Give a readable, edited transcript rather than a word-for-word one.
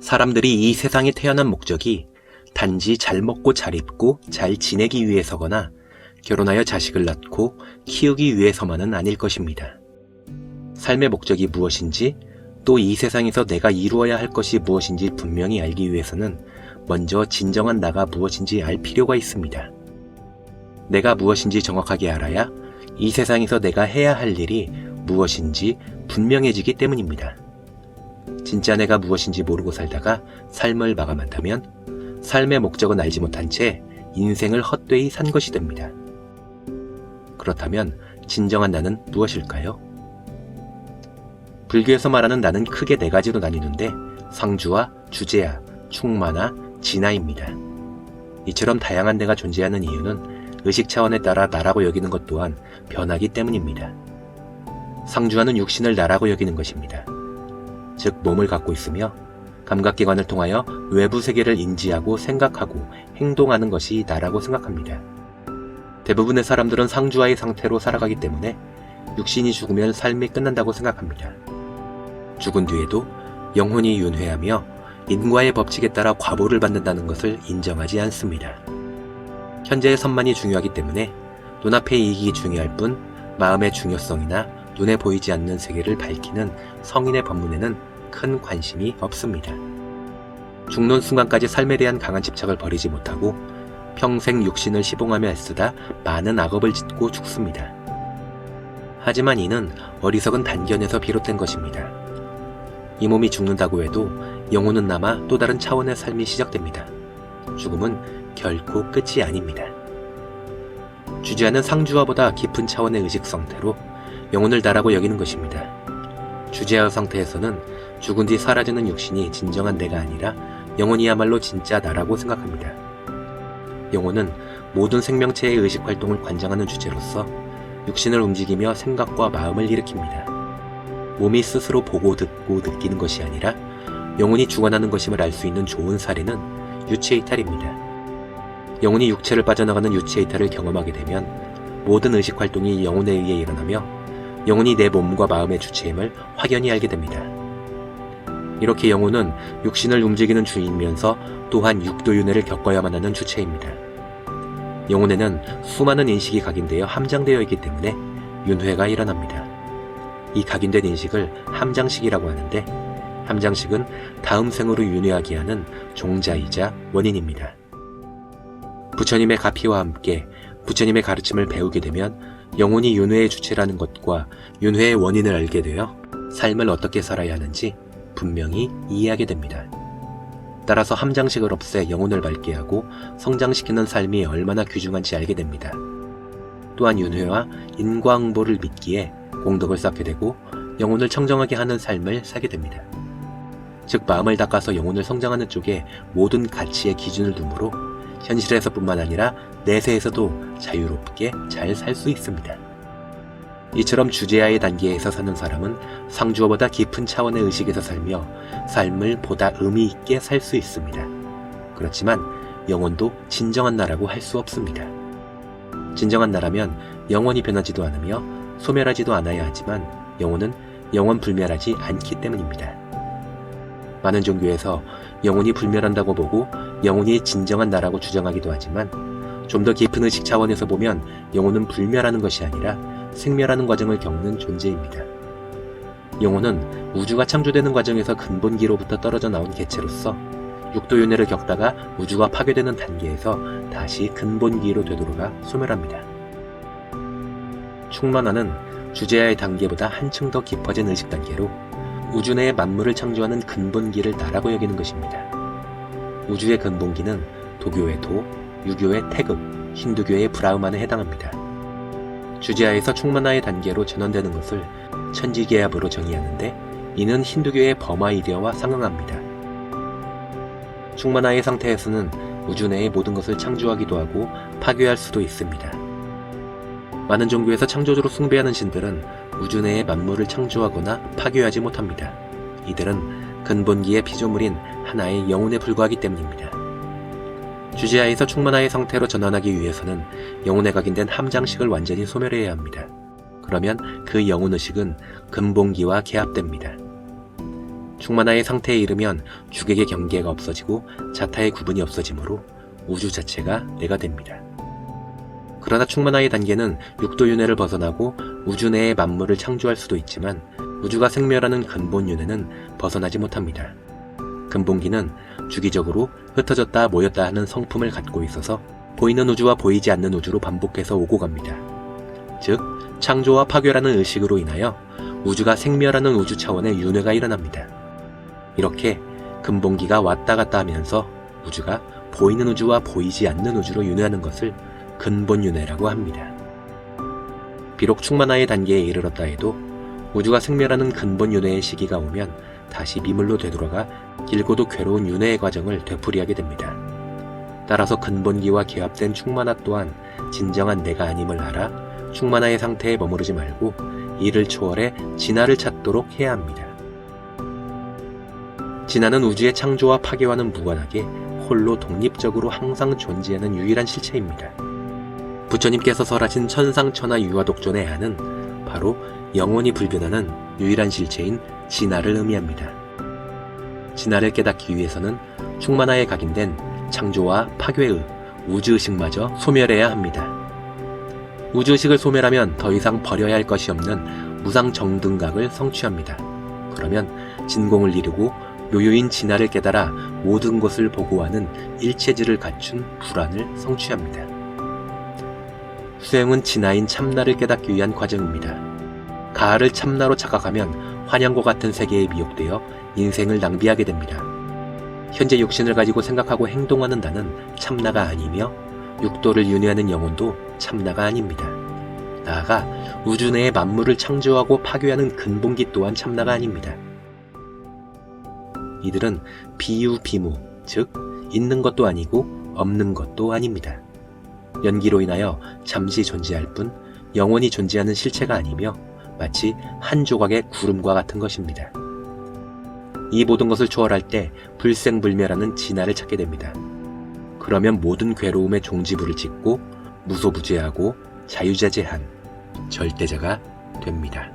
사람들이 이 세상에 태어난 목적이 단지 잘 먹고 잘 입고 잘 지내기 위해서거나 결혼하여 자식을 낳고 키우기 위해서만은 아닐 것입니다. 삶의 목적이 무엇인지, 또 이 세상에서 내가 이루어야 할 것이 무엇인지 분명히 알기 위해서는 먼저 진정한 나가 무엇인지 알 필요가 있습니다. 내가 무엇인지 정확하게 알아야 이 세상에서 내가 해야 할 일이 무엇인지 분명해지기 때문입니다. 진짜 내가 무엇인지 모르고 살다가 삶을 마감한다면 삶의 목적은 알지 못한 채 인생을 헛되이 산 것이 됩니다. 그렇다면 진정한 나는 무엇일까요? 불교에서 말하는 나는 크게 네 가지로 나뉘는데 상주와 주제야, 충만화, 진화입니다. 이처럼 다양한 내가 존재하는 이유는 의식 차원에 따라 나라고 여기는 것 또한 변하기 때문입니다. 상주하는 육신을 나라고 여기는 것입니다. 즉 몸을 갖고 있으며 감각기관을 통하여 외부 세계를 인지하고 생각하고 행동하는 것이 나라고 생각합니다. 대부분의 사람들은 상주하의 상태로 살아가기 때문에 육신이 죽으면 삶이 끝난다고 생각합니다. 죽은 뒤에도 영혼이 윤회하며 인과의 법칙에 따라 과보를 받는다는 것을 인정하지 않습니다. 현재의 선만이 중요하기 때문에 눈앞의 이익이 중요할 뿐 마음의 중요성이나 눈에 보이지 않는 세계를 밝히는 성인의 법문에는 큰 관심이 없습니다. 죽는 순간까지 삶에 대한 강한 집착을 버리지 못하고 평생 육신을 시봉하며 애쓰다 많은 악업을 짓고 죽습니다. 하지만 이는 어리석은 단견에서 비롯된 것입니다. 이 몸이 죽는다고 해도 영혼은 남아 또 다른 차원의 삶이 시작됩니다. 죽음은 결코 끝이 아닙니다. 주제하는 상주화보다 깊은 차원의 의식 상태로 영혼을 나라고 여기는 것입니다. 주제화 상태에서는 죽은 뒤 사라지는 육신이 진정한 내가 아니라 영혼이야말로 진짜 나라고 생각합니다. 영혼은 모든 생명체의 의식 활동을 관장하는 주체로서 육신을 움직이며 생각과 마음을 일으킵니다. 몸이 스스로 보고 듣고 느끼는 것이 아니라 영혼이 죽어나는 것임을 알 수 있는 좋은 사례는 유체이탈입니다. 영혼이 육체를 빠져나가는 유체이탈을 경험하게 되면 모든 의식 활동이 영혼에 의해 일어나며 영혼이 내 몸과 마음의 주체임을 확연히 알게 됩니다. 이렇게 영혼은 육신을 움직이는 주이면서 또한 육도윤회를 겪어야만 하는 주체입니다. 영혼에는 수많은 인식이 각인되어 함장되어 있기 때문에 윤회가 일어납니다. 이 각인된 인식을 함장식이라고 하는데 함장식은 다음 생으로 윤회하게 하는 종자이자 원인입니다. 부처님의 가피와 함께 부처님의 가르침을 배우게 되면 영혼이 윤회의 주체라는 것과 윤회의 원인을 알게 되어 삶을 어떻게 살아야 하는지 분명히 이해하게 됩니다. 따라서 함장식을 없애 영혼을 밝게 하고 성장시키는 삶이 얼마나 귀중한지 알게 됩니다. 또한 윤회와 인과응보를 믿기에 공덕을 쌓게 되고 영혼을 청정하게 하는 삶을 살게 됩니다. 즉 마음을 닦아서 영혼을 성장하는 쪽에 모든 가치의 기준을 두므로 현실에서뿐만 아니라 내세에서도 자유롭게 잘 살 수 있습니다. 이처럼 주제하의 단계에서 사는 사람은 상주어보다 깊은 차원의 의식에서 살며 삶을 보다 의미 있게 살 수 있습니다. 그렇지만 영혼도 진정한 나라고 할 수 없습니다. 진정한 나라면 영원히 변하지도 않으며 소멸하지도 않아야 하지만 영혼은 영원 불멸하지 않기 때문입니다. 많은 종교에서 영혼이 불멸한다고 보고 영혼이 진정한 나라고 주장하기도 하지만 좀 더 깊은 의식 차원에서 보면 영혼은 불멸하는 것이 아니라 생멸하는 과정을 겪는 존재입니다. 영혼은 우주가 창조되는 과정에서 근본기로부터 떨어져 나온 개체로서 육도윤회를 겪다가 우주가 파괴되는 단계에서 다시 근본기로 되돌아가 소멸합니다. 충만화는 주제하의 단계보다 한층 더 깊어진 의식 단계로 우주 내의 만물을 창조하는 근본기를 나라고 여기는 것입니다. 우주의 근본기는 도교의 도, 유교의 태극, 힌두교의 브라흐만에 해당합니다. 주제하에서 충만화의 단계로 전환되는 것을 천지계합으로 정의하는데 이는 힌두교의 버마이데어와 상응합니다. 충만화의 상태에서는 우주 내의 모든 것을 창조하기도 하고 파괴할 수도 있습니다. 많은 종교에서 창조주로 숭배하는 신들은 우주 내의 만물을 창조하거나 파괴하지 못합니다. 이들은 근본기의 피조물인 하나의 영혼에 불과하기 때문입니다. 주제하에서 충만화의 상태로 전환하기 위해서는 영혼에 각인된 함장식을 완전히 소멸해야 합니다. 그러면 그 영혼의식은 근본기와 개합됩니다. 충만화의 상태에 이르면 주객의 경계가 없어지고 자타의 구분이 없어지므로 우주 자체가 내가 됩니다. 그러나 충만화의 단계는 육도윤회를 벗어나고 우주 내의 만물을 창조할 수도 있지만 우주가 생멸하는 근본윤회는 벗어나지 못합니다. 근본기는 주기적으로 흩어졌다 모였다 하는 성품을 갖고 있어서 보이는 우주와 보이지 않는 우주로 반복해서 오고 갑니다. 즉, 창조와 파괴라는 의식으로 인하여 우주가 생멸하는 우주 차원의 윤회가 일어납니다. 이렇게 근본기가 왔다 갔다 하면서 우주가 보이는 우주와 보이지 않는 우주로 윤회하는 것을 근본윤회라고 합니다. 비록 충만화의 단계에 이르렀다 해도 우주가 생멸하는 근본윤회의 시기가 오면 다시 미물로 되돌아가 길고도 괴로운 윤회의 과정을 되풀이하게 됩니다. 따라서 근본기와 결합된 충만화 또한 진정한 내가 아님을 알아 충만화의 상태에 머무르지 말고 이를 초월해 진화를 찾도록 해야 합니다. 진화는 우주의 창조와 파괴와는 무관하게 홀로 독립적으로 항상 존재하는 유일한 실체입니다. 부처님께서 설하신 천상천하 유화독존의 안은 바로 영원히 불변하는 유일한 실체인 진화를 의미합니다. 진화를 깨닫기 위해서는 충만화에 각인된 창조와 파괴의 우주의식마저 소멸해야 합니다. 우주의식을 소멸하면 더 이상 버려야 할 것이 없는 무상정등각을 성취합니다. 그러면 진공을 이루고 요요인 진화를 깨달아 모든 것을 보고하는 일체질을 갖춘 불안을 성취합니다. 수행은 진화인 참나를 깨닫기 위한 과정입니다. 가하를 참나로 착각하면 환영과 같은 세계에 미혹되어 인생을 낭비하게 됩니다. 현재 육신을 가지고 생각하고 행동하는 나는 참나가 아니며 육도를 윤회하는 영혼도 참나가 아닙니다. 나아가 우주 내의 만물을 창조하고 파괴하는 근본기 또한 참나가 아닙니다. 이들은 비유비무, 즉 있는 것도 아니고 없는 것도 아닙니다. 연기로 인하여 잠시 존재할 뿐 영원히 존재하는 실체가 아니며 마치 한 조각의 구름과 같은 것입니다. 이 모든 것을 초월할 때 불생불멸하는 진화를 찾게 됩니다. 그러면 모든 괴로움의 종지부를 찍고 무소부재하고 자유자재한 절대자가 됩니다.